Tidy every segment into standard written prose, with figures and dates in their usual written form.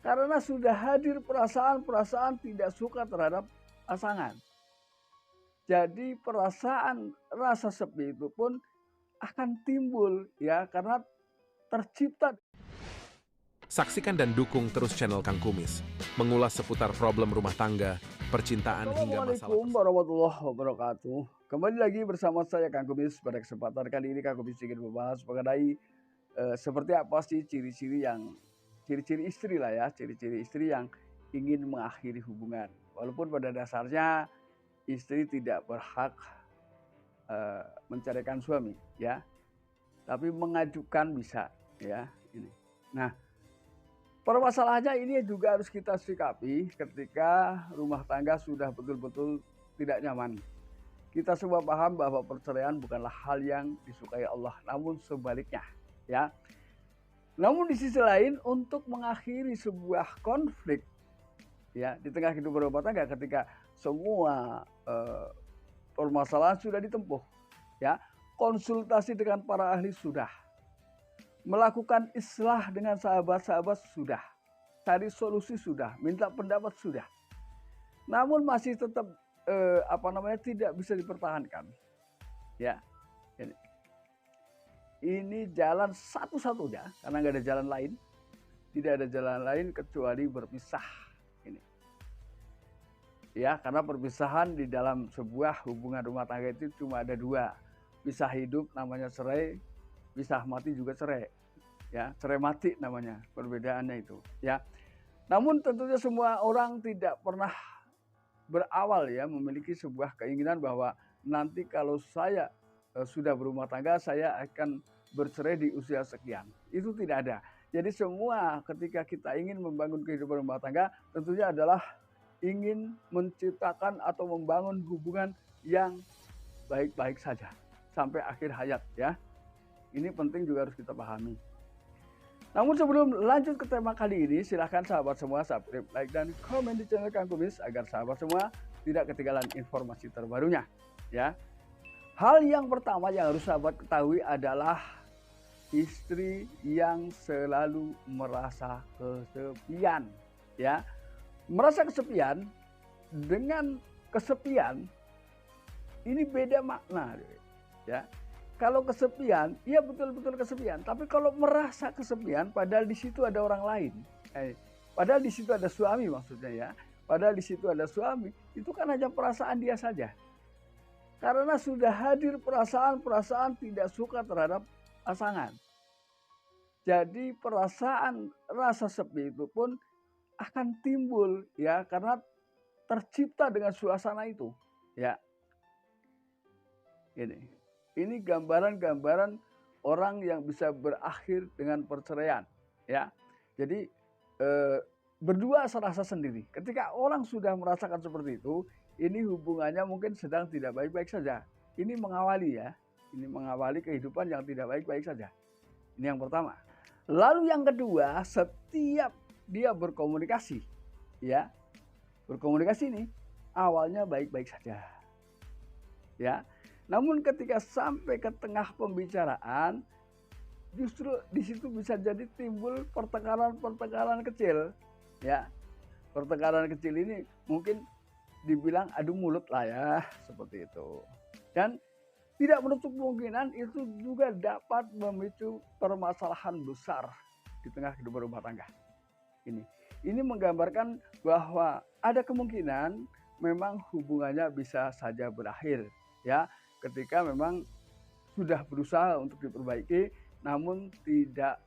Karena sudah hadir perasaan-perasaan tidak suka terhadap pasangan. Jadi perasaan rasa sepi itu pun akan timbul ya karena tercipta. Saksikan dan dukung terus channel Kang Kumis, mengulas seputar problem rumah tangga, percintaan hingga masalah. Assalamualaikum warahmatullahi wabarakatuh. Kembali lagi bersama saya Kang Kumis. Pada kesempatan kali ini Kang Kumis ingin membahas mengenai seperti apa sih ciri-ciri istri lah ya, ciri-ciri istri yang ingin mengakhiri hubungan. Walaupun pada dasarnya istri tidak berhak menceraikan suami ya, tapi mengajukan bisa ya ini. Nah, permasalahannya ini juga harus kita sikapi ketika rumah tangga sudah betul-betul tidak nyaman. Kita semua paham bahwa perceraian bukanlah hal yang disukai Allah, namun sebaliknya ya. Namun di sisi lain untuk mengakhiri sebuah konflik ya di tengah kehidupan rumah tangga ketika semua permasalahan sudah ditempuh ya, konsultasi dengan para ahli sudah, melakukan islah dengan sahabat-sahabat sudah, cari solusi sudah, minta pendapat sudah, namun masih tetap tidak bisa dipertahankan ya. Ini jalan satu-satunya karena nggak ada jalan lain, tidak ada jalan lain kecuali berpisah ini ya, karena perpisahan di dalam sebuah hubungan rumah tangga itu cuma ada dua, pisah hidup namanya cerai, pisah mati juga cerai ya, cerai mati namanya, perbedaannya itu ya. Namun tentunya semua orang tidak pernah berawal ya memiliki sebuah keinginan bahwa nanti kalau saya sudah berumah tangga saya akan bercerai di usia sekian, itu tidak ada. Jadi semua ketika kita ingin membangun kehidupan rumah tangga tentunya adalah ingin menciptakan atau membangun hubungan yang baik-baik saja sampai akhir hayat ya. Ini penting juga harus kita pahami. Namun sebelum lanjut ke tema kali ini, silahkan sahabat semua subscribe, like, dan komen di channel Kang Kumis agar sahabat semua tidak ketinggalan informasi terbarunya ya. Hal yang pertama yang harus sahabat ketahui adalah istri yang selalu merasa kesepian ya. Merasa kesepian dengan kesepian ini beda makna ya. Kalau kesepian, iya betul-betul kesepian. Tapi kalau merasa kesepian, padahal di situ ada orang lain, padahal di situ ada suami maksudnya ya. Padahal di situ ada suami, itu kan hanya perasaan dia saja. Karena sudah hadir perasaan-perasaan tidak suka terhadap pasangan. Jadi perasaan rasa sepi itu pun akan timbul ya karena tercipta dengan suasana itu ya. Ini gambaran-gambaran orang yang bisa berakhir dengan perceraian ya. Jadi berdua serasa sendiri. Ketika orang sudah merasakan seperti itu, ini hubungannya mungkin sedang tidak baik-baik saja. Ini mengawali ya. Ini mengawali kehidupan yang tidak baik-baik saja. Ini yang pertama. Lalu yang kedua, setiap dia berkomunikasi ya. Berkomunikasi ini awalnya baik-baik saja. Ya. Namun ketika sampai ke tengah pembicaraan, justru di situ bisa jadi timbul pertengkaran kecil ya. Pertengkaran kecil ini mungkin dibilang adu mulut lah ya, seperti itu. Dan tidak menutup kemungkinan itu juga dapat memicu permasalahan besar di tengah kehidupan rumah tangga. Ini menggambarkan bahwa ada kemungkinan memang hubungannya bisa saja berakhir ya, ketika memang sudah berusaha untuk diperbaiki namun tidak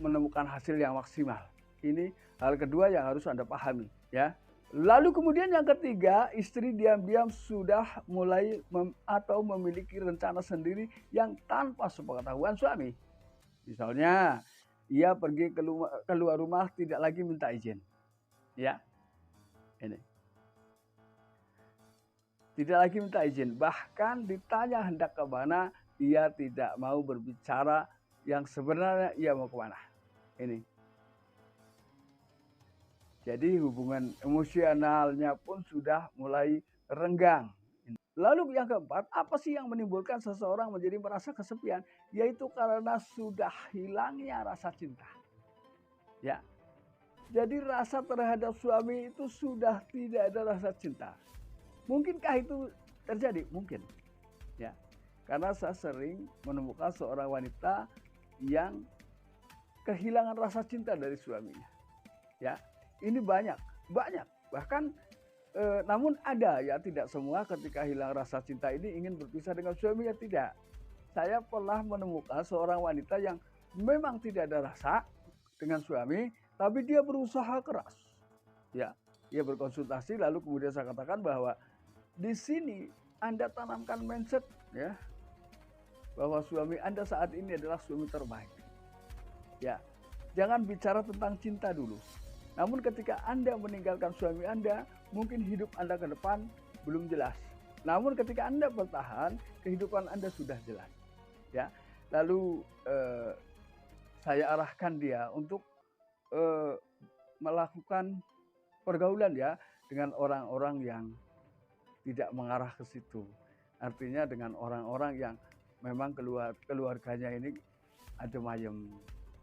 menemukan hasil yang maksimal. Ini hal kedua yang harus Anda pahami ya. Lalu kemudian yang ketiga, istri diam-diam sudah mulai memiliki rencana sendiri yang tanpa sepengetahuan suami. Misalnya, ia pergi keluar rumah tidak lagi minta izin. Ya. Ini. Tidak lagi minta izin, bahkan ditanya hendak ke mana, ia tidak mau berbicara yang sebenarnya ia mau kemana. Ini. Jadi hubungan emosionalnya pun sudah mulai renggang. Lalu yang keempat, apa sih yang menimbulkan seseorang menjadi merasa kesepian? Yaitu karena sudah hilangnya rasa cinta. Ya. Jadi rasa terhadap suami itu sudah tidak ada rasa cinta. Mungkinkah itu terjadi? Mungkin. Ya. Karena saya sering menemukan seorang wanita yang kehilangan rasa cinta dari suaminya. Ya. Ini banyak. Bahkan namun ada ya, tidak semua ketika hilang rasa cinta ini ingin berpisah dengan suaminya, tidak. Saya pernah menemukan seorang wanita yang memang tidak ada rasa dengan suami, tapi dia berusaha keras. Ya, dia berkonsultasi, lalu kemudian saya katakan bahwa di sini Anda tanamkan mindset ya, bahwa suami Anda saat ini adalah suami terbaik. Ya, jangan bicara tentang cinta dulu. Namun ketika Anda meninggalkan suami Anda, mungkin hidup Anda ke depan belum jelas. Namun ketika Anda bertahan, kehidupan Anda sudah jelas. Ya, lalu saya arahkan dia untuk melakukan pergaulan ya dengan orang-orang yang tidak mengarah ke situ. Artinya dengan orang-orang yang memang keluarganya ini adem ayem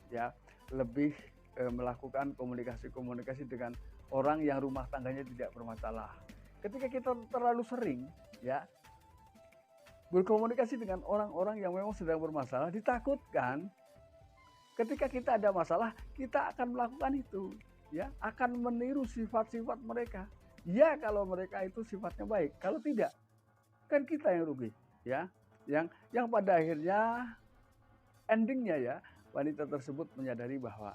ya, lebih melakukan komunikasi dengan orang yang rumah tangganya tidak bermasalah. Ketika kita terlalu sering ya berkomunikasi dengan orang-orang yang memang sedang bermasalah, ditakutkan ketika kita ada masalah, kita akan melakukan itu, ya, akan meniru sifat-sifat mereka. Ya, kalau mereka itu sifatnya baik, kalau tidak, kan kita yang rugi, ya. Yang pada akhirnya endingnya ya, wanita tersebut menyadari bahwa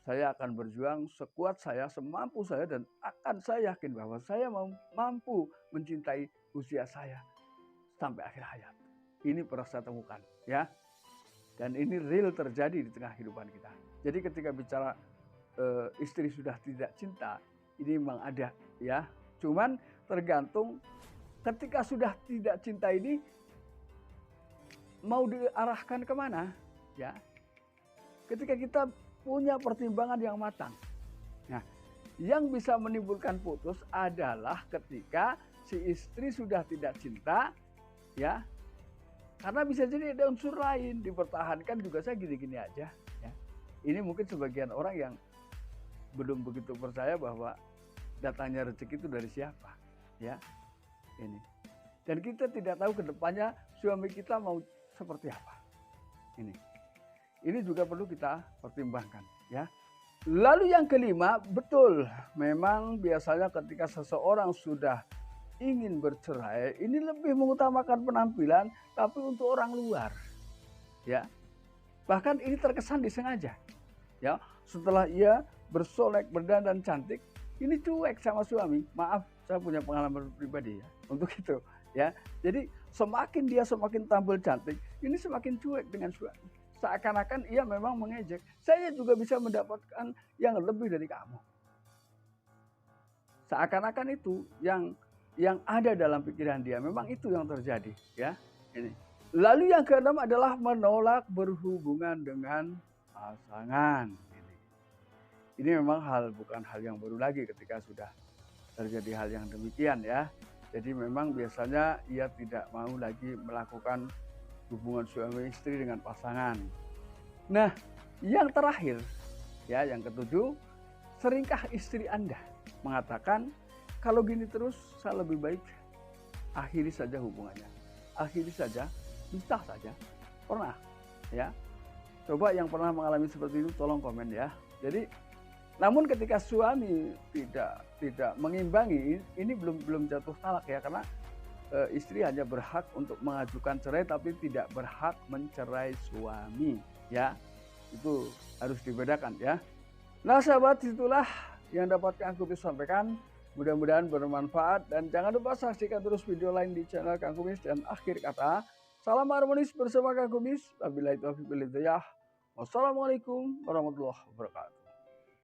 saya akan berjuang sekuat saya, semampu saya, dan akan saya yakin bahwa saya mampu mencintai usia saya sampai akhir hayat. Ini pernah saya temukan, ya. Dan ini real terjadi di tengah kehidupan kita. Jadi ketika bicara istri sudah tidak cinta, ini memang ada, ya. Cuman tergantung ketika sudah tidak cinta ini mau diarahkan kemana, ya. Ketika kita punya pertimbangan yang matang. Nah, yang bisa menimbulkan putus adalah ketika si istri sudah tidak cinta, ya, karena bisa jadi ada unsur lain, dipertahankan juga saya gini-gini aja, ya. Ini mungkin sebagian orang yang belum begitu percaya bahwa datangnya rezeki itu dari siapa, ya. Ini. Dan kita tidak tahu ke depannya suami kita mau seperti apa. Ini juga perlu kita pertimbangkan, ya. Lalu yang kelima, betul, memang biasanya ketika seseorang sudah ingin bercerai, ini lebih mengutamakan penampilan, tapi untuk orang luar, ya. Bahkan ini terkesan disengaja, ya. Setelah ia bersolek, berdandan cantik, ini cuek sama suami. Maaf, saya punya pengalaman pribadi ya untuk itu, ya. Jadi semakin dia semakin tampil cantik, ini semakin cuek dengan suami. Seakan-akan ia memang mengejek. Saya juga bisa mendapatkan yang lebih dari kamu. Seakan-akan itu yang ada dalam pikiran dia, memang itu yang terjadi, ya. Ini. Lalu yang keenam adalah menolak berhubungan dengan pasangan. Ini memang bukan hal yang baru lagi ketika sudah terjadi hal yang demikian, ya. Jadi memang biasanya ia tidak mau lagi melakukan hubungan suami istri dengan pasangan. Nah, yang terakhir, ya, yang ketujuh, seringkah istri Anda mengatakan, kalau gini terus saya lebih baik akhiri saja hubungannya, akhiri saja, pisah saja. Pernah, ya. Coba yang pernah mengalami seperti itu tolong komen, ya. Jadi, namun ketika suami tidak mengimbangi, ini belum jatuh talak, ya, karena istri hanya berhak untuk mengajukan cerai tapi tidak berhak mencerai suami, ya. Itu harus dibedakan, ya. Nah, sahabat, itulah yang dapat aku sampaikan. Mudah-mudahan bermanfaat, dan jangan lupa saksikan terus video lain di channel Kang Kumis. Dan akhir kata, salam harmonis bersama Kang Kumis. Wabillahi taufiq wal hidayah. Wassalamualaikum warahmatullahi wabarakatuh.